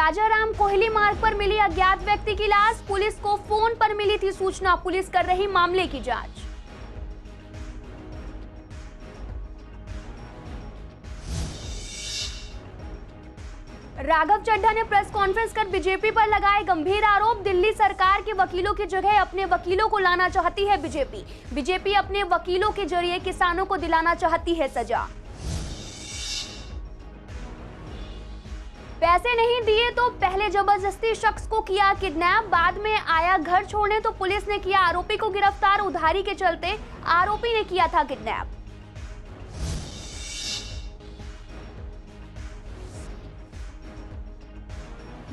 राजाराम कोहली मार्ग पर मिली अज्ञात व्यक्ति की लाश। पुलिस को फोन पर मिली थी सूचना। पुलिस कर रही मामले की जांच। राघव चड्ढा ने प्रेस कॉन्फ्रेंस कर बीजेपी पर लगाए गंभीर आरोप। दिल्ली सरकार के वकीलों की जगह अपने वकीलों को लाना चाहती है बीजेपी। बीजेपी अपने वकीलों के जरिए किसानों को दिलाना चाहती है सजा। पैसे नहीं दिए तो पहले जबरदस्ती शख्स को किया किडनैप, बाद में आया घर छोड़ने तो पुलिस ने किया आरोपी को गिरफ्तार। उधारी के चलते आरोपी ने किया था किडनैप।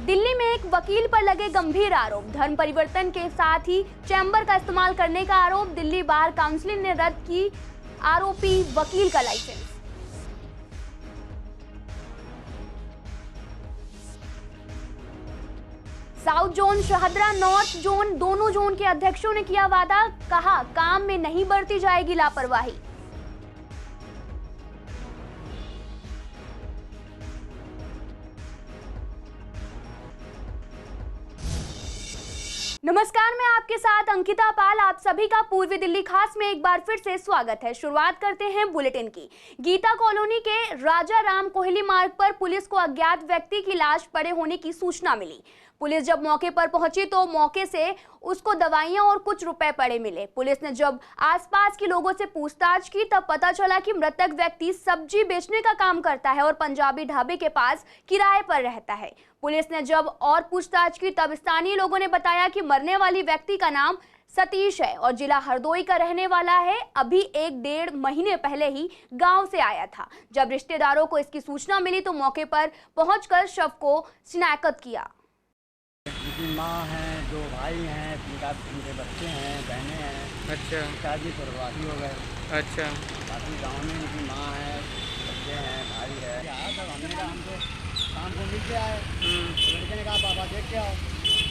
दिल्ली में एक वकील पर लगे गंभीर आरोप। धर्म परिवर्तन के साथ ही चैम्बर का इस्तेमाल करने का आरोप। दिल्ली बार काउंसिल ने रद्द की आरोपी वकील का license. South zone, Shahdara north zone, दोनों जोन के अध्यक्षों ने किया वादा। कहा काम में नहीं बरती जाएगी लापरवाही। नमस्कार, मैं आपके साथ अंकिता पाल। आप सभी का पूर्वी दिल्ली खास में एक बार फिर से स्वागत है। शुरुआत करते हैं बुलेटिन की। गीता कॉलोनी के राजाराम कोहली मार्ग पर पुलिस को अज्ञात व्यक्ति की लाश पड़े होने की सूचना मिली। पुलिस जब मौके पर पहुंची तो मौके से उसको दवाइयां और कुछ रुपए पड़े मिले। पुलिस ने जब आसपास के लोगों से पूछताछ की तब पता चला कि मृतक व्यक्ति सब्जी बेचने का काम करता है और पंजाबी ढाबे के पास किराए पर रहता है। पुलिस ने जब और पूछताछ की तब स्थानीय लोगों ने बताया कि मरने वाली व्यक्ति का नाम सतीश है और जिला हरदोई का रहने वाला है। अभी 1-1.5 महीने पहले ही गांव से आया था। जब रिश्तेदारों को इसकी सूचना मिली तो मौके पर पहुंचकर शव को शिनाख्त किया। उनकी माँ है, 2 भाई हैं, उनके बच्चे हैं, बहनें हैं। अच्छा। शादी प्रवासी हो गए। अच्छा। बाकी गांव में उनकी माँ है, बच्चे हैं, भाई है। तब हमने कहा हमको शाम को मिल के आए। लड़के ने कहा पापा देख के आओ।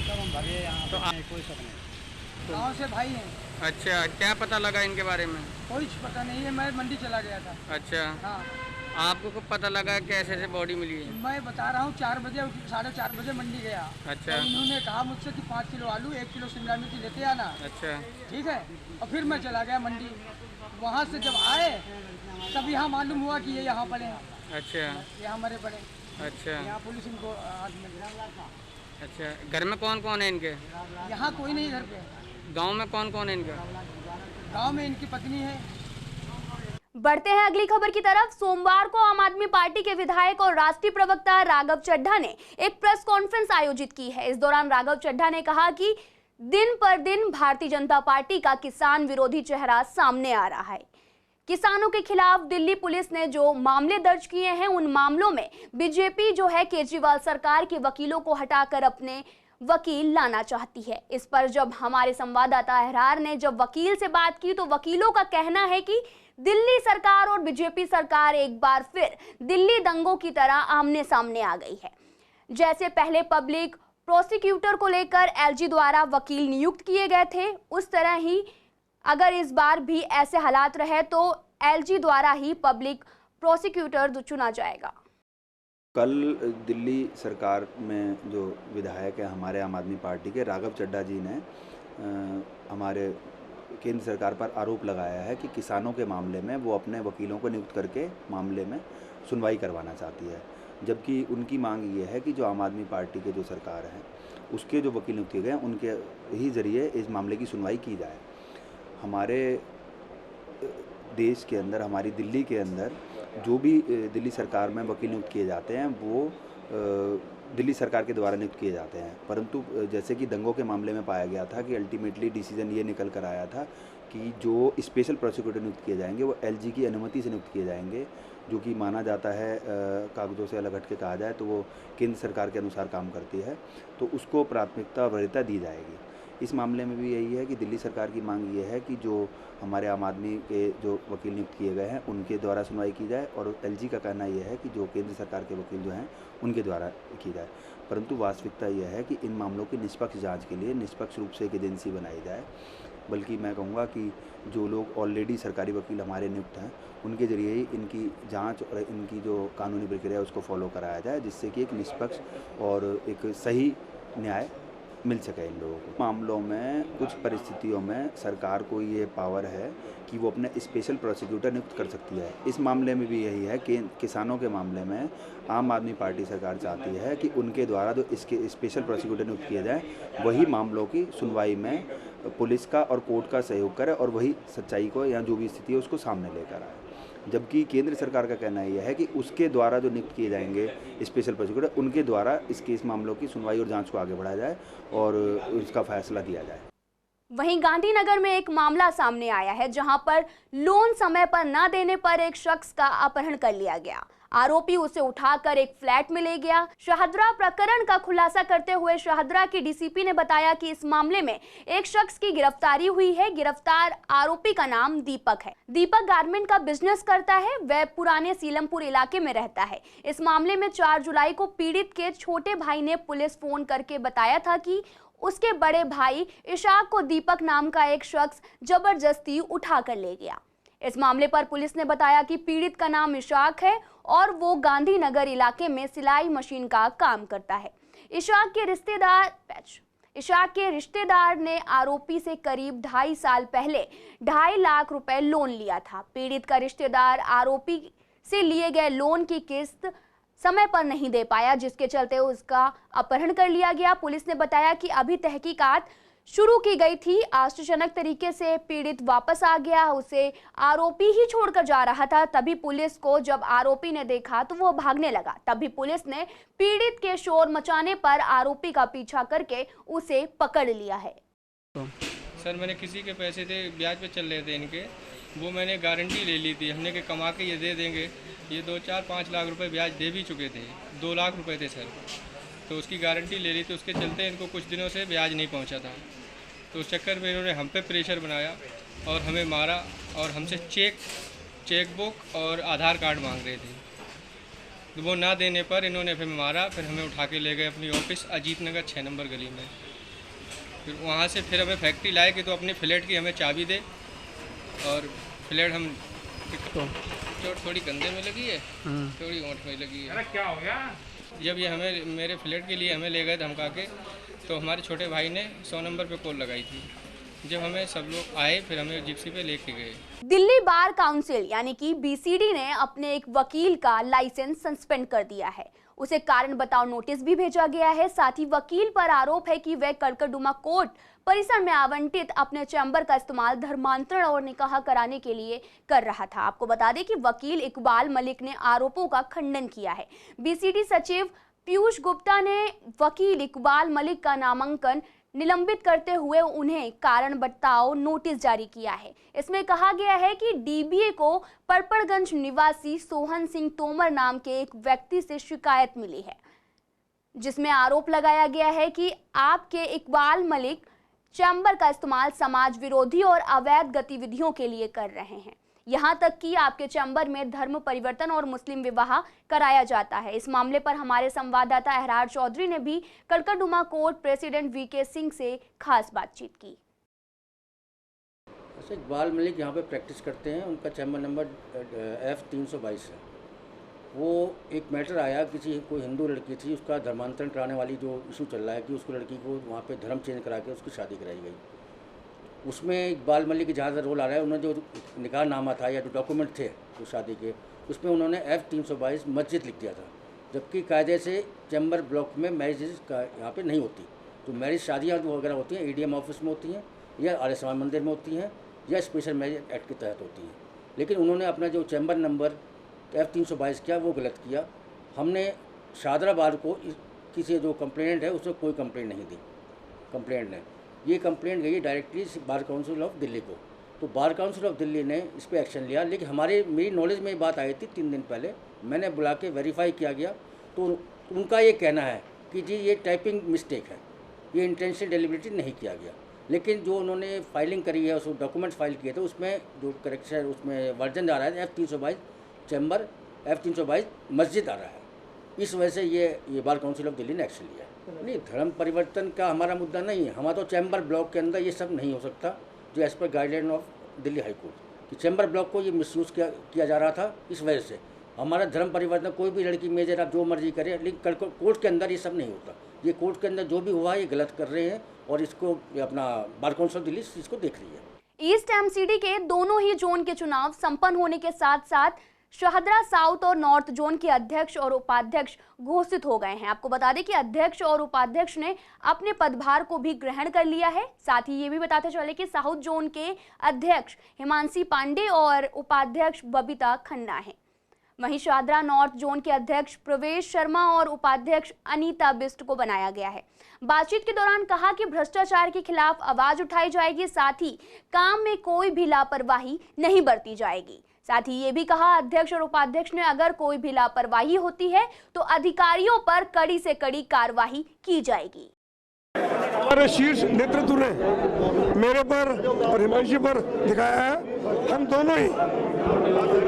तब हम भगे यहाँ। तो कोई शक नहीं। गाँव से भाई हैं। अच्छा, क्या पता लगा इनके बारे में? कोई पता नहीं है, मैं मंडी चला गया था। अच्छा। हाँ। आपको कब पता लगा कैसे से बॉडी मिली है? मैं बता रहा हूँ 4 बजे 4:30 बजे मंडी गया। अच्छा। तो इन्होंने कहा मुझसे कि 5 किलो आलू 1 किलो शिमला मिर्च लेते आना। अच्छा। ठीक है। और फिर मैं चला गया मंडी। वहाँ से जब आए तब यहाँ मालूम हुआ कि ये यहाँ पड़े हैं। अच्छा। यहाँ मरे पड़े। अच्छा। यहाँ पुलिस इनको अच्छा, घर में कौन कौन है इनके? यहाँ कोई नहीं घर पे। गाँव में कौन कौन है इनका? गाँव में इनकी पत्नी है। बढ़ते हैं अगली खबर की तरफ। सोमवार को आम आदमी पार्टी के विधायक और राष्ट्रीय प्रवक्ता राघव चड्ढा ने एक प्रेस कॉन्फ्रेंस आयोजित की है। इस दौरान राघव चड्ढा ने कहा कि दिन पर दिन भारतीय जनता पार्टी का किसान विरोधी चेहरा सामने आ रहा है। किसानों के खिलाफ दिल्ली पुलिस ने जो मामले दर्ज किए हैं उन मामलों में बीजेपी जो है केजरीवाल सरकार के वकीलों को हटाकर अपने वकील लाना चाहती है। इस पर जब हमारे संवाददाता अहरार ने जब वकील से बात की तो वकीलों का कहना है कि दिल्ली सरकार और बीजेपी सरकार एक बार फिर दिल्ली दंगों की तरह आमने सामने आ गई है। जैसे पहले पब्लिक प्रोसिक्यूटर को लेकर एलजी द्वारा वकील नियुक्त किए गए थे, उस तरह ही अगर इस बार भी ऐसे हालात रहे तो एलजी द्वारा ही पब्लिक प्रोसिक्यूटर चुना जाएगा। कल दिल्ली सरकार में जो विधायक है हमारे आम आदमी पार्टी के राघव चड्ढा जी ने हमारे केंद्र सरकार पर आरोप लगाया है कि किसानों के मामले में वो अपने वकीलों को नियुक्त करके मामले में सुनवाई करवाना चाहती है, जबकि उनकी मांग ये है कि जो आम आदमी पार्टी के जो सरकार है उसके जो वकील नियुक्त किए गए हैं उनके ही ज़रिए इस मामले की सुनवाई की जाए। हमारे देश के अंदर, हमारी दिल्ली के अंदर जो भी दिल्ली सरकार में वकील नियुक्त किए जाते हैं वो दिल्ली सरकार के द्वारा नियुक्त किए जाते हैं, परंतु जैसे कि दंगों के मामले में पाया गया था कि अल्टीमेटली डिसीजन ये निकल कर आया था कि जो स्पेशल प्रोसिक्यूटर नियुक्त किए जाएंगे वो एलजी की अनुमति से नियुक्त किए जाएंगे, जो कि माना जाता है कागज़ों से अलग हट के कहा जाए तो वो केंद्र सरकार के अनुसार काम करती है, तो उसको प्राथमिकता वरीयता दी जाएगी। इस मामले में भी यही है कि दिल्ली सरकार की मांग ये है कि जो हमारे आम आदमी के जो वकील नियुक्त किए गए हैं उनके द्वारा सुनवाई की जाए और एलजी का कहना यह है कि जो केंद्र सरकार के वकील जो हैं उनके द्वारा की जाए। परंतु वास्तविकता यह है कि इन मामलों की निष्पक्ष जांच के लिए निष्पक्ष रूप से एक एजेंसी बनाई जाए। बल्कि मैं कहूँगा कि जो लोग ऑलरेडी सरकारी वकील हमारे नियुक्त हैं, उनके ज़रिए ही इनकी जांच और इनकी जो कानूनी प्रक्रिया है उसको फॉलो कराया जाए, जिससे कि एक निष्पक्ष और एक सही न्याय मिल सके इन लोगों को। मामलों में कुछ परिस्थितियों में सरकार को ये पावर है कि वो अपने स्पेशल प्रोसिक्यूटर नियुक्त कर सकती है। इस मामले में भी यही है कि किसानों के मामले में आम आदमी पार्टी सरकार चाहती है कि उनके द्वारा जो इसके स्पेशल प्रोसिक्यूटर नियुक्त किए जाए, वही मामलों की सुनवाई में पुलिस का और कोर्ट का सहयोग करे और वही सच्चाई को या जो भी स्थिति है उसको सामने लेकर आए। जबकि केंद्र सरकार का कहना यह है कि उसके द्वारा जो नियुक्त किए जाएंगे स्पेशल प्रोसिक्यूटर, उनके द्वारा इस मामलों की सुनवाई और जांच को आगे बढ़ाया जाए और उसका फैसला दिया जाए। वहीं गांधीनगर में एक मामला सामने आया है, जहां पर लोन समय पर न देने पर एक शख्स का अपहरण कर लिया गया। आरोपी उसे उठाकर एक फ्लैट में ले गया। शाहदरा प्रकरण का खुलासा करते हुए शाहदरा की डीसीपी ने बताया कि इस मामले में एक शख्स की गिरफ्तारी हुई है। गिरफ्तार आरोपी का नाम दीपक है। दीपक गारमेंट का बिजनेस करता है। वह पुराने सीलमपुर इलाके में रहता है। इस मामले में 4 जुलाई को पीड़ित के छोटे भाई ने पुलिस फोन करके बताया था कि उसके बड़े भाई इशाक को दीपक नाम का एक शख्स जबरदस्ती उठा कर ले गया। इस मामले पर पुलिस ने बताया कि पीड़ित का नाम इशाक है और वो गांधीनगर इलाके में सिलाई मशीन का काम करता है। इशाक के रिश्तेदार ने आरोपी से करीब 2.5 साल पहले 2.5 लाख रुपए लोन लिया था। पीड़ित का रिश्तेदार आरोपी से लिए गए लोन की किस्त समय पर नहीं दे पाया, जिसके चलते उसका अपहरण कर लिया गया। पुलिस ने बताया कि अभी तहकीकात शुरू की गई थी। आश्चर्यजनक तरीके से पीड़ित वापस आ गया। उसे आरोपी ही छोड़कर जा रहा था। तभी पुलिस को जब आरोपी ने देखा तो वो भागने लगा। तभी पुलिस ने पीड़ित के शोर मचाने पर आरोपी का पीछा करके उसे पकड़ लिया है। सर, मैंने किसी के पैसे थे, ब्याज पे चल रहे थे इनके, वो मैंने गारंटी ले ली थी। हमने के कमा के ये दे देंगे। ये 2-4-5 लाख रुपए ब्याज दे भी चुके थे। 2 लाख रुपए थे सर, तो उसकी गारंटी ले ली थी। उसके चलते इनको कुछ दिनों से ब्याज नहीं पहुंचा था। तो उस चक्कर में इन्होंने हम पे प्रेशर बनाया और हमें मारा और हमसे चेकबुक और आधार कार्ड मांग रहे थे। तो वो ना देने पर इन्होंने फिर मारा। फिर हमें उठा के ले गए अपनी ऑफिस अजीत नगर 6 नंबर गली में। फिर वहाँ से फिर हमें फैक्ट्री लाए कि तो अपने फ्लैट की हमें चाबी दे, और फ्लैट हम चोट थोड़ी कंधे में लगी है, थोड़ी ओंठ में लगी है। अरे क्या हो गया? जब ये हमें मेरे फ्लैट के लिए हमें ले गए धमका के, तो हमारे छोटे भाई ने 100 नंबर पे कॉल लगाई थी। जब हमें सब लोग आए, फिर हमें जिप्सी पे लेके गए। दिल्ली बार काउंसिल यानी कि बीसीडी ने अपने एक वकील का लाइसेंस सस्पेंड कर दिया है। उसे कारण बताओ नोटिस भी भेजा गया है। साथ ही वकील पर आरोप है कि वह कड़कड़डुमा कोर्ट परिसर में आवंटित अपने चैम्बर का इस्तेमाल धर्मांतरण और निकाह कराने के लिए कर रहा था। आपको बता दें कि वकील इकबाल मलिक ने आरोपों का खंडन किया है। बीसीडी सचिव पीयूष गुप्ता ने वकील इकबाल मलिक का नामांकन निलंबित करते हुए उन्हें कारण बताओ नोटिस जारी किया है। इसमें कहा गया है कि डीबीए को परपड़गंज निवासी सोहन सिंह तोमर नाम के एक व्यक्ति से शिकायत मिली है, जिसमें आरोप लगाया गया है कि आपके इकबाल मलिक चैम्बर का इस्तेमाल समाज विरोधी और अवैध गतिविधियों के लिए कर रहे हैं। यहां तक कि आपके चैम्बर में धर्म परिवर्तन और मुस्लिम विवाह कराया जाता है। इस मामले पर हमारे संवाददाता अहरार चौधरी ने भी कड़कड़डुमा कोर्ट प्रेसिडेंट वीके सिंह से खास बातचीत की। इकबाल मलिक यहाँ पे प्रैक्टिस करते हैं। उनका चैम्बर नंबर F322 है। वो एक मैटर आया, कोई हिंदू लड़की थी, उसका धर्मांतरण कराने वाली जो इशू चल रहा है कि उसको लड़की को वहाँ पे धर्म चेंज करा के उसकी शादी कराई गई। उसमें इकबाल मलिक की जहाँ से रोल आ रहा है, उन्होंने जो निकाहनामा था या जो डॉक्यूमेंट थे उस शादी के, उसमें उन्होंने F322 मस्जिद लिख दिया था, जबकि कायदे से चैम्बर ब्लॉक में मैरिज का यहाँ पे नहीं होती। तो मैरिज शादियाँ जो वगैरह होती हैं एडीएम ऑफिस में होती हैं या आर्य समाज मंदिर में होती हैं या स्पेशल मैरिज एक्ट के तहत होती हैं। लेकिन उन्होंने अपना जो चैम्बर नंबर F322 किया वो गलत किया। हमने शाहदरा बार को किसी जो कंप्लेंट है उसमें कोई कंप्लेंट नहीं दी। कंप्लेंट ने ये कंप्लेंट गई directly bar council of Delhi को। तो बार काउंसिल ऑफ दिल्ली ने इस पर एक्शन लिया। लेकिन मेरी नॉलेज में ये बात आई थी 3 दिन पहले, मैंने बुला के वेरीफाई किया गया तो उनका ये कहना है कि जी ये टाइपिंग मिस्टेक है, ये इंटेंशनल डेलिबरेटली नहीं किया गया। लेकिन जो उन्होंने फाइलिंग करी है, उस डॉक्यूमेंट्स फाइल किए थे, उसमें जो करेक्शन उसमें वर्जन आ रहा है F322 चैम्बर F322 मस्जिद आ रहा है। इस वजह से ये बार काउंसिल ऑफ दिल्ली ने एक्शन लिया। नहीं, धर्म परिवर्तन का हमारा मुद्दा नहीं है। हमारा तो चैम्बर ब्लॉक के अंदर ये सब नहीं हो सकता, जो as per guideline of Delhi high court कि चैम्बर ब्लॉक को ये मिसयूज़ किया जा रहा था। इस वजह से हमारा धर्म परिवर्तन, कोई भी लड़की मेजर आप जो मर्जी करे, लेकिन कोर्ट के अंदर ये सब नहीं होता। ये कोर्ट के अंदर जो भी हुआ ये गलत कर रहे हैं और इसको अपना बार काउंसिल ऑफ दिल्ली इसको देख रही है। ईस्ट एमसीडी के दोनों ही जोन के चुनाव संपन्न होने के साथ साथ शाहदरा साउथ और नॉर्थ जोन के अध्यक्ष और उपाध्यक्ष घोषित हो गए हैं। आपको बता दें कि अध्यक्ष और उपाध्यक्ष ने अपने पदभार को भी ग्रहण कर लिया है। साथ ही ये भी बताते चले कि साउथ जोन के अध्यक्ष हिमांशी पांडे और उपाध्यक्ष बबीता खन्ना हैं। वहीं शाहदरा नॉर्थ जोन के अध्यक्ष प्रवेश शर्मा और उपाध्यक्ष अनीता बिस्ट को बनाया गया है। बातचीत के दौरान कहा कि भ्रष्टाचार के खिलाफ आवाज उठाई जाएगी, साथ ही काम में कोई भी लापरवाही नहीं बरती जाएगी। साथ ही ये भी कहा अध्यक्ष और उपाध्यक्ष ने अगर कोई भी लापरवाही होती है तो अधिकारियों पर कड़ी से कड़ी कार्रवाई की जाएगी। हमारे शीर्ष नेतृत्व ने मेरे पर और हिमांशी पर दिखाया है, हम दोनों ही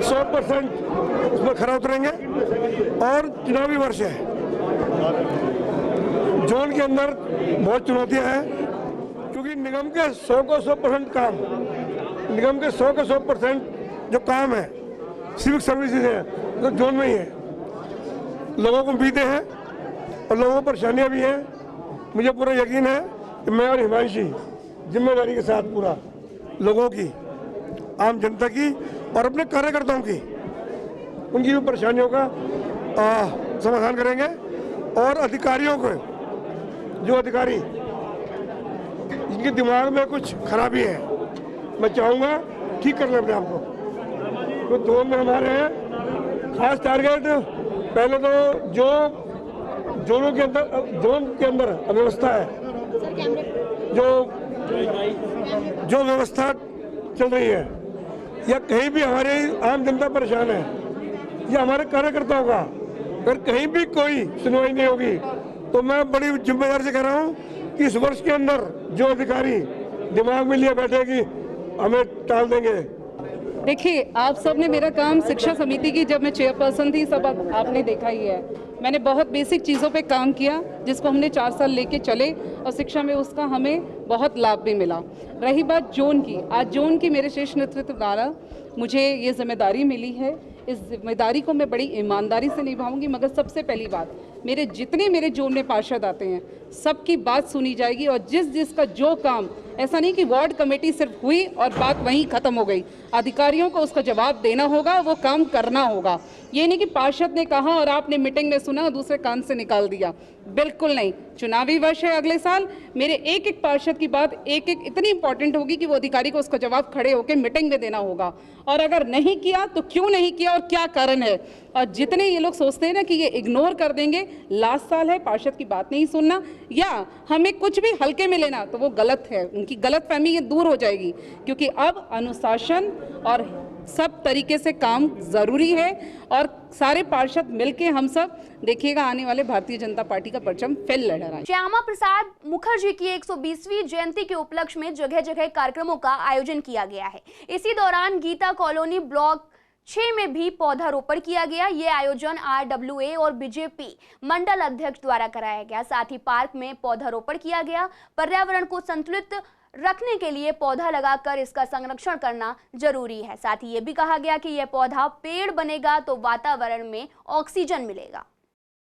100% उसमें खरा उतरेंगे। और चुनावी वर्ष है, जोन के अंदर बहुत चुनौतियां हैं, क्योंकि निगम के 100 को 100% काम, निगम के 100 को 100% जो काम है सिविक सर्विसेज है तो जोन में ही है। लोगों को उम्मीदें हैं और लोगों को परेशानियां भी हैं। मुझे पूरा यकीन है कि मैं और हिमांशी जिम्मेदारी के साथ पूरा लोगों की, आम जनता की और अपने कार्यकर्ताओं की, उनकी भी परेशानियों का समाधान करेंगे। और अधिकारियों को, जो अधिकारी जिनके दिमाग में कुछ खराबी है, मैं चाहूँगा ठीक कर लें अपने आप को। तो जोन में हमारे हैं खास टारगेट, पहले तो जो जोन के अंदर अव्यवस्था है, जो व्यवस्था चल रही है या कहीं भी हमारे आम जनता परेशान है या हमारे कार्यकर्ताओं का अगर कहीं भी कोई सुनवाई नहीं होगी तो मैं बड़ी जिम्मेदारी से कह रहा हूँ कि इस वर्ष के अंदर जो अधिकारी दिमाग में लिए बैठे कि हमें टाल देंगे। देखिए, आप सब ने मेरा काम शिक्षा समिति की जब मैं चेयरपर्सन थी सब आपने देखा ही है। मैंने बहुत बेसिक चीज़ों पे काम किया जिसको हमने 4 साल लेके चले और शिक्षा में उसका हमें बहुत लाभ भी मिला। रही बात जोन की, आज जोन की मेरे शीर्ष नेतृत्व द्वारा मुझे ये जिम्मेदारी मिली है। इस जिम्मेदारी को मैं बड़ी ईमानदारी से निभाऊंगी। मगर सबसे पहली बात, मेरे जोन में पार्षद आते हैं सबकी बात सुनी जाएगी और जिसका जो काम, ऐसा नहीं कि वार्ड कमेटी सिर्फ हुई और बात वहीं खत्म हो गई। अधिकारियों को उसका जवाब देना होगा, वो काम करना होगा। ये नहीं कि पार्षद ने कहा और आपने मीटिंग में सुना दूसरे कान से निकाल दिया, बिल्कुल नहीं। चुनावी वर्ष है, अगले साल मेरे एक एक पार्षद की बात एक इतनी इंपॉर्टेंट होगी कि वो अधिकारी को उसका जवाब खड़े होकर मीटिंग में देना होगा। और अगर नहीं किया तो क्यों नहीं किया और क्या कारण है। और जितने ये लोग सोचते हैं ना कि ये इग्नोर कर देंगे, लास्ट साल है, पार्षद की बात नहीं सुनना या हमें कुछ भी हल्के में लेना, तो वो गलत है। उनकी गलतफहमी ये दूर हो जाएगी, क्योंकि अब अनुशासन और सब तरीके से काम जरूरी है। और सारे पार्षद मिलके हम सब देखिएगा आने वाले भारतीय जनता पार्टी का परचम फिर लहरा रहा है। श्यामा प्रसाद मुखर्जी की 120वीं जयंती के उपलक्ष्य में जगह जगह कार्यक्रमों का आयोजन किया गया है। इसी दौरान गीता कॉलोनी ब्लॉक 6 में भी पौधारोपण किया गया। ये आयोजन RWA और बीजेपी मंडल अध्यक्ष द्वारा कराया गया। साथ ही पार्क में पौधारोपण किया गया। पर्यावरण को संतुलित रखने के लिए पौधा लगाकर इसका संरक्षण करना जरूरी है। साथ ही ये भी कहा गया कि यह पौधा पेड़ बनेगा तो वातावरण में ऑक्सीजन मिलेगा।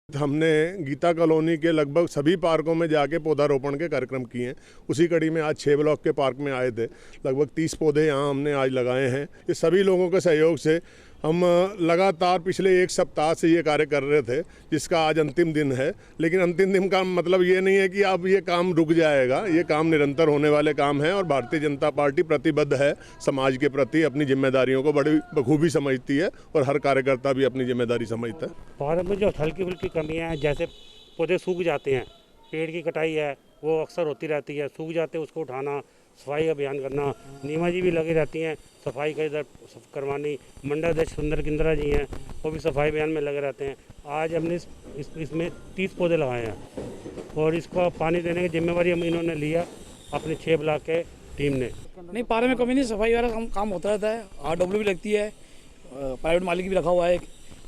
हमने गीता कॉलोनी के लगभग सभी पार्कों में जाके पौधारोपण के कार्यक्रम किए हैं। उसी कड़ी में आज 6 ब्लॉक के पार्क में आए थे। लगभग 30 पौधे यहाँ हमने आज लगाए हैं। ये सभी लोगों के सहयोग से हम लगातार पिछले 1 सप्ताह से ये कार्य कर रहे थे, जिसका आज अंतिम दिन है। लेकिन अंतिम दिन का मतलब ये नहीं है कि अब ये काम रुक जाएगा। ये काम निरंतर होने वाले काम है और भारतीय जनता पार्टी प्रतिबद्ध है समाज के प्रति, अपनी जिम्मेदारियों को बड़ी बखूबी समझती है और हर कार्यकर्ता भी अपनी जिम्मेदारी समझता है। पौधों में जो हल्की फुल्की कमियाँ हैं, जैसे पौधे सूख जाते हैं, पेड़ की कटाई है वो अक्सर होती रहती है, सूख जाते हैं उसको उठाना, सफाई अभियान करना, नीमा जी भी लगी रहती हैं सफाई का इधर करवानी, मंडल अध्यक्ष सुंदर किंद्रा जी हैं वो भी सफाई अभियान में लगे रहते हैं। आज हमने इसमें 30 पौधे लगाए हैं और इसको पानी देने की जिम्मेवारी हम इन्होंने लिया अपने 6 ब्लॉक के टीम ने। नहीं, पारे में कमी नहीं, सफाई वाला काम होता रहता है। RW भी लगती है, प्राइवेट मालिक भी रखा हुआ है,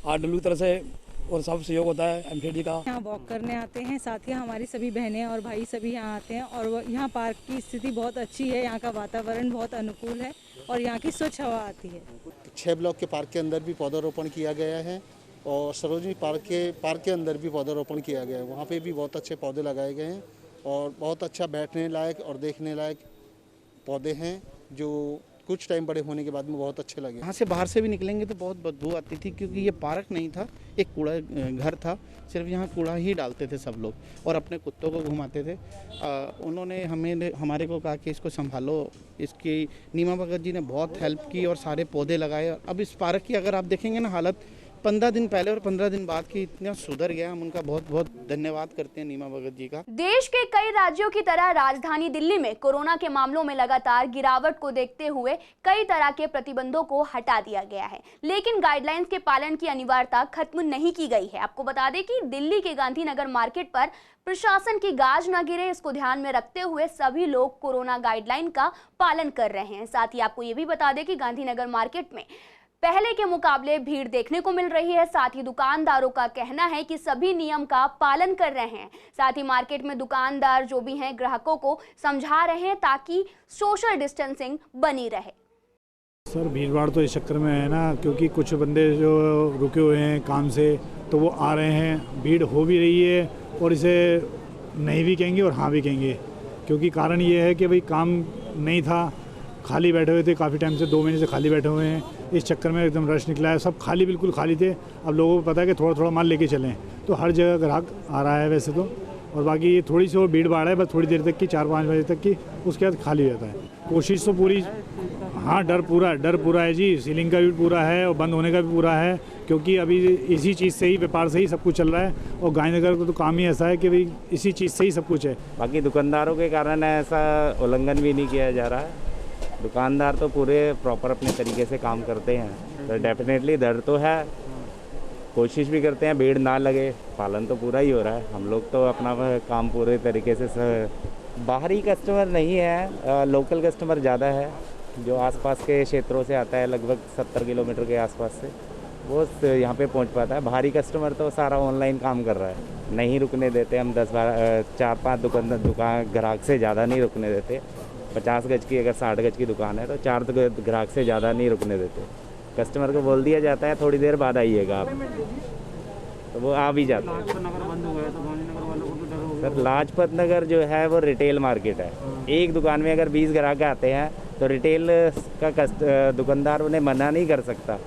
RW की तरफ से और सब सहयोग होता है एमसीडी का। यहाँ वॉक करने आते हैं, साथ ही हमारी सभी बहनें और भाई सभी यहाँ आते हैं और यहाँ पार्क की स्थिति बहुत अच्छी है, यहाँ का वातावरण बहुत अनुकूल है और यहाँ की स्वच्छ हवा आती है। 6 ब्लॉक के पार्क के अंदर भी पौधारोपण किया गया है और सरोजनी पार्क के अंदर भी पौधारोपण किया गया है। वहाँ पे भी बहुत अच्छे पौधे लगाए गए हैं और बहुत अच्छा बैठने लायक और देखने लायक पौधे हैं जो कुछ टाइम बड़े होने के बाद में बहुत अच्छे लगे। यहाँ से बाहर से भी निकलेंगे तो बहुत बदबू आती थी क्योंकि ये पार्क नहीं था, एक कूड़ा घर था, सिर्फ यहाँ कूड़ा ही डालते थे सब लोग और अपने कुत्तों को घुमाते थे। उन्होंने हमारे को कहा कि इसको संभालो। इसकी नीमा भगत जी ने बहुत हेल्प की और सारे पौधे लगाए। अब इस पार्क की अगर आप देखेंगे ना हालत 15 दिन पहले और 15 दिन बाद की इतना सुधर गया। हम उनका बहुत बहुत धन्यवाद करते हैं नीमा भगत जी का। देश के कई राज्यों की तरह राजधानी दिल्ली में कोरोना के मामलों में लगातार गिरावट को देखते हुए कई तरह के प्रतिबंधों को हटा दिया गया है, लेकिन गाइडलाइंस के पालन की अनिवार्यता खत्म नहीं की गई है। आपको बता दें कि दिल्ली के गांधीनगर मार्केट पर प्रशासन की गाज न गिरे, इसको ध्यान में रखते हुए सभी लोग कोरोना गाइडलाइन का पालन कर रहे हैं। साथ ही आपको ये भी बता दें कि गांधीनगर मार्केट में पहले के मुकाबले भीड़ देखने को मिल रही है। साथ ही दुकानदारों का कहना है कि सभी नियम का पालन कर रहे हैं। साथ ही मार्केट में दुकानदार जो भी हैं ग्राहकों को समझा रहे हैं ताकि सोशल डिस्टेंसिंग बनी रहे। सर भीड़ भाड़ तो इस चक्कर में है ना, क्योंकि कुछ बंदे जो रुके हुए हैं काम से तो वो आ रहे हैं, भीड़ हो भी रही है और इसे नहीं भी कहेंगे और हाँ भी कहेंगे, क्योंकि कारण ये है कि भाई काम नहीं था, खाली बैठे हुए थे, काफ़ी टाइम से 2 महीने से खाली बैठे हुए हैं। इस चक्कर में एकदम रश निकला है, सब खाली बिल्कुल खाली थे। अब लोगों को पता है कि थोड़ा थोड़ा माल लेके चलें, तो हर जगह ग्राहक आ रहा है वैसे तो। और बाकी ये थोड़ी सी और भीड़ भाड़ है बस थोड़ी देर तक की, 4-5 बजे तक की, उसके बाद खाली हो जाता है। कोशिश तो पूरी, हाँ डर पूरा है जी। सीलिंग का भी पूरा है और बंद होने का भी पूरा है, क्योंकि अभी इसी चीज़ से ही, व्यापार से ही सब कुछ चल रहा है और गांधीनगर का तो काम ही ऐसा है कि भाई इसी चीज़ से ही सब कुछ है। बाकी दुकानदारों के कारण ऐसा उल्लंघन भी नहीं किया जा रहा है। दुकानदार तो पूरे प्रॉपर अपने तरीके से काम करते हैं, तो डेफिनेटली डर तो है, कोशिश भी करते हैं भीड़ ना लगे, पालन तो पूरा ही हो रहा है। हम लोग तो अपना काम पूरे तरीके से बाहरी कस्टमर नहीं है, लोकल कस्टमर ज़्यादा है जो आसपास के क्षेत्रों से आता है, लगभग 70 किलोमीटर के आसपास से वो यहाँ पे पहुँच पाता है। बाहरी कस्टमर तो सारा ऑनलाइन काम कर रहा है, नहीं रुकने देते हम। 4-5 दुकान ग्राहक से ज़्यादा नहीं रुकने देते। 50 गज की अगर 60 गज की दुकान है तो 4 ग्राहक से ज़्यादा नहीं रुकने देते। कस्टमर को बोल दिया जाता है थोड़ी देर बाद आइएगा आप, तो वो आ भी जाता है। सर लाजपत नगर जो है वो रिटेल मार्केट है, एक दुकान में अगर 20 ग्राहक आते हैं तो रिटेल का दुकानदार उन्हें मना नहीं कर सकता,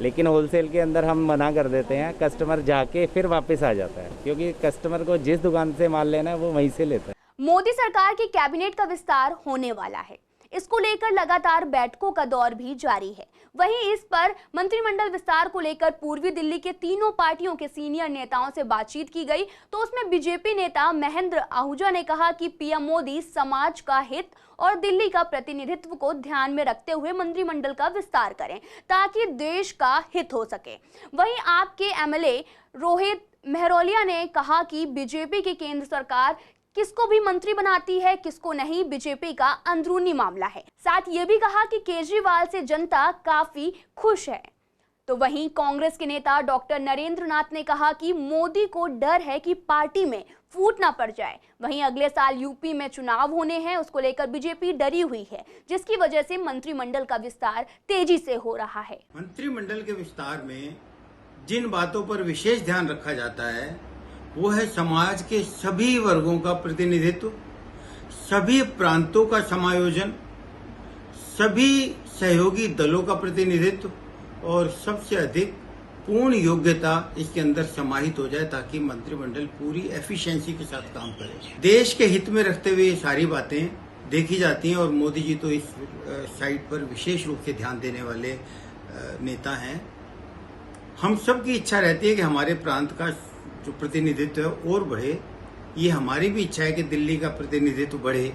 लेकिन होलसेल के अंदर हम मना कर देते हैं। कस्टमर जाके फिर वापस आ जाता है, क्योंकि कस्टमर को जिस दुकान से माल लेना है वो वहीं से लेता है। मोदी सरकार की कैबिनेट का विस्तार होने वाला है, इसको लेकर लगातार बैठकों का दौर भी जारी है। वहीं इस पर मंत्रिमंडल विस्तार को लेकर पूर्वी दिल्ली के तीनों पार्टियों के सीनियर नेताओं से बातचीत की गई, तो उसमें बीजेपी नेता महेंद्र आहूजा ने कहा कि पीएम मोदी समाज का हित और दिल्ली का प्रतिनिधित्व को ध्यान में रखते हुए मंत्रिमंडल का विस्तार करें ताकि देश का हित हो सके। वहीं आपके एमएलए रोहित मेहरोलिया ने कहा कि बीजेपी की केंद्र सरकार किसको भी मंत्री बनाती है, किसको नहीं, बीजेपी का अंदरूनी मामला है। साथ ये भी कहा कि केजरीवाल से जनता काफी खुश है। तो वहीं कांग्रेस के नेता डॉक्टर नरेंद्र नाथ ने कहा कि मोदी को डर है कि पार्टी में फूट ना पड़ जाए। वहीं अगले साल यूपी में चुनाव होने हैं, उसको लेकर बीजेपी डरी हुई है, जिसकी वजह से मंत्रिमंडल का विस्तार तेजी से हो रहा है। मंत्रिमंडल के विस्तार में जिन बातों पर विशेष ध्यान रखा जाता है वो है समाज के सभी वर्गों का प्रतिनिधित्व, सभी प्रांतों का समायोजन, सभी सहयोगी दलों का प्रतिनिधित्व और सबसे अधिक पूर्ण योग्यता इसके अंदर समाहित हो जाए ताकि मंत्रिमंडल पूरी एफिशिएंसी के साथ काम करे। देश के हित में रखते हुए ये सारी बातें देखी जाती हैं और मोदी जी तो इस साइड पर विशेष रूप से ध्यान देने वाले नेता हैं। हम सब की इच्छा रहती है कि हमारे प्रांत का जो प्रतिनिधित्व है और बढ़े, ये हमारी भी इच्छा है कि दिल्ली का प्रतिनिधित्व बढ़े,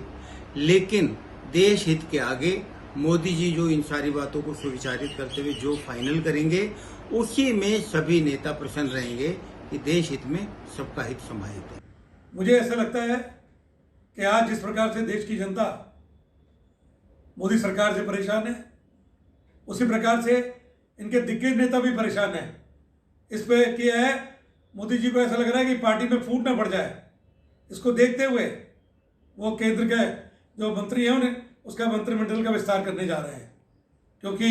लेकिन देश हित के आगे मोदी जी जो इन सारी बातों को सुविचारित करते हुए जो फाइनल करेंगे उसी में सभी नेता प्रसन्न रहेंगे कि देश हित में सबका हित समाहित है। मुझे ऐसा लगता है कि आज जिस प्रकार से देश की जनता मोदी सरकार से परेशान है, उसी प्रकार से इनके दिग्गज नेता भी परेशान है। इस पे क्या है मोदी जी को ऐसा लग रहा है कि पार्टी में फूट ना पड़ जाए। इसको देखते हुए वो केंद्र के जो मंत्री हैं उन्हें उसका मंत्रिमंडल का विस्तार करने जा रहे हैं, क्योंकि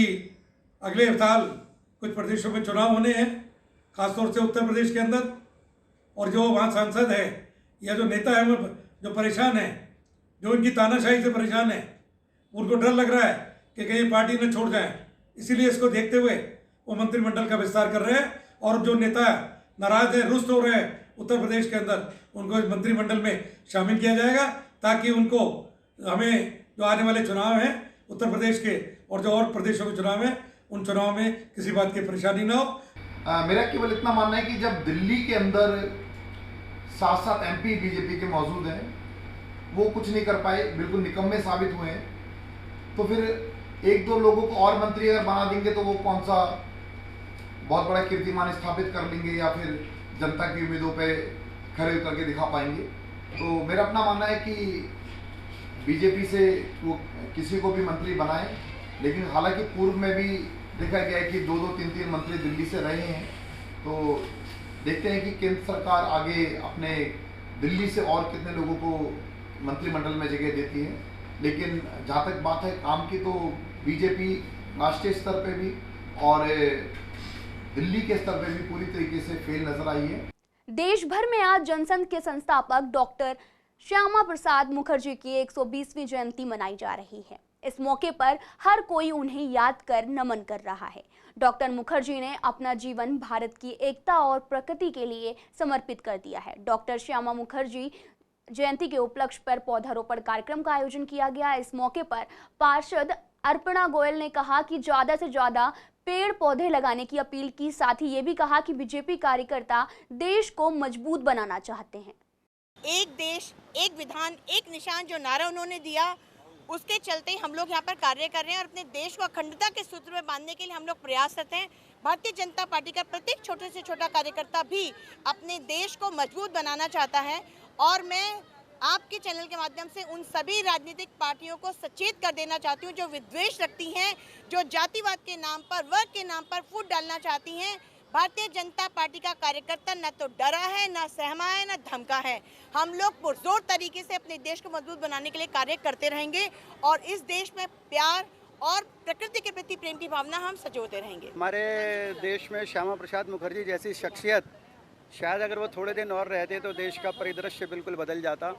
अगले साल कुछ प्रदेशों में चुनाव होने हैं, खासतौर से उत्तर प्रदेश के अंदर। और जो वहाँ सांसद है या जो नेता है वो जो परेशान है, जो इनकी तानाशाही से परेशान है, उनको डर लग रहा है कि कहीं पार्टी न छोड़ जाए। इसीलिए इसको देखते हुए वो मंत्रिमंडल का विस्तार कर रहे हैं। और जो नेता नाराज है, रुष्ट हो रहे हैं उत्तर प्रदेश के अंदर, उनको इस मंत्रिमंडल में शामिल किया जाएगा, ताकि उनको हमें जो आने वाले चुनाव हैं उत्तर प्रदेश के और जो और प्रदेशों के चुनाव हैं, उन चुनाव में किसी बात की परेशानी ना हो। मेरा केवल इतना मानना है कि जब दिल्ली के अंदर 7 MP बीजेपी के मौजूद हैं, वो कुछ नहीं कर पाए, बिल्कुल निकम्मे साबित हुए हैं, तो फिर 1-2 लोगों को और मंत्री अगर बना देंगे तो वो कौन सा बहुत बड़ा कीर्तिमान स्थापित कर लेंगे या फिर जनता की उम्मीदों पे खरे उतर के दिखा पाएंगे। तो मेरा अपना मानना है कि बीजेपी से वो किसी को भी मंत्री बनाए, लेकिन हालांकि पूर्व में भी देखा गया है कि 2-2, 3-3 मंत्री दिल्ली से रहे हैं। तो देखते हैं कि केंद्र सरकार आगे अपने दिल्ली से और कितने लोगों को मंत्रिमंडल में जगह देती है। लेकिन जहाँ तक बात है काम की, तो बीजेपी राष्ट्रीय स्तर पे भी और दिल्ली के स्तर पे भी पूरी तरीके से फेल नजर आई है। देश भर में आज जनसंघ के संस्थापक डॉक्टर श्यामा प्रसाद मुखर्जी की 120वीं जयंती मनाई जा रही है। इस मौके पर हर कोई उन्हें याद कर नमन कर रहा है। डॉक्टर मुखर्जी ने अपना जीवन भारत की एकता और प्रकृति के लिए समर्पित कर दिया है। डॉक्टर श्यामा मुखर्जी जयंती के उपलक्ष्य पर पौधारोपण कार्यक्रम का आयोजन किया गया। इस मौके पर पार्षद अर्पणा गोयल ने कहा कि ज्यादा से ज्यादा पेड़ पौधे लगाने की अपील की। साथ ही ये भी कहा कि बीजेपी कार्यकर्ता देश को मजबूत बनाना चाहते हैं। एक देश, एक विधान, एक निशान जो नारा उन्होंने दिया, उसके चलते हम लोग यहाँ पर कार्य कर रहे हैं और अपने देश को अखंडता के सूत्र में बांधने के लिए हम लोग प्रयासरत हैं। भारतीय जनता पार्टी का प्रत्येक छोटे से छोटा कार्यकर्ता भी अपने देश को मजबूत बनाना चाहता है। और मैं आपके चैनल के माध्यम से उन सभी राजनीतिक पार्टियों को सचेत कर देना चाहती हूँ जो विद्वेष रखती हैं, जो जातिवाद के नाम पर, वर्ग के नाम पर फूट डालना चाहती हैं। भारतीय जनता पार्टी का कार्यकर्ता न तो डरा है, न सहमा है, न धमका है। हम लोग पुरजोर तरीके से अपने देश को मजबूत बनाने के लिए कार्य करते रहेंगे और इस देश में प्यार और प्रकृति के प्रति प्रेम की भावना हम सजोते रहेंगे। हमारे देश में श्यामा प्रसाद मुखर्जी जैसी शख्सियत, शायद अगर वो थोड़े दिन और रहते तो देश का परिदृश्य बिल्कुल बदल जाता।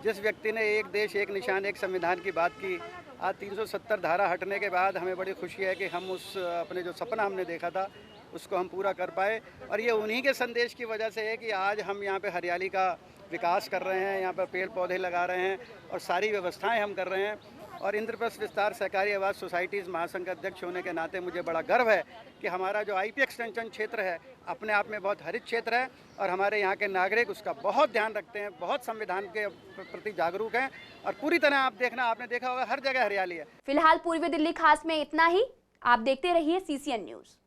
जिस व्यक्ति ने एक देश, एक निशान, एक संविधान की बात की, आज 370 धारा हटने के बाद हमें बड़ी खुशी है कि हम उस अपने जो सपना हमने देखा था उसको हम पूरा कर पाए। और ये उन्हीं के संदेश की वजह से है कि आज हम यहाँ पे हरियाली का विकास कर रहे हैं, यहाँ पर पेड़ पौधे लगा रहे हैं और सारी व्यवस्थाएं हम कर रहे हैं। और इंद्रप्रस्थ विस्तार सहकारी आवास सोसाइटीज़ महासंघ का अध्यक्ष होने के नाते मुझे बड़ा गर्व है कि हमारा जो आईपी एक्सटेंशन क्षेत्र है अपने आप में बहुत हरित क्षेत्र है और हमारे यहाँ के नागरिक उसका बहुत ध्यान रखते हैं, बहुत संविधान के प्रति जागरूक हैं और पूरी तरह आप देखना, आपने देखा होगा हर जगह हरियाली है। फिलहाल पूर्वी दिल्ली खास में इतना ही। आप देखते रहिए CCN न्यूज़।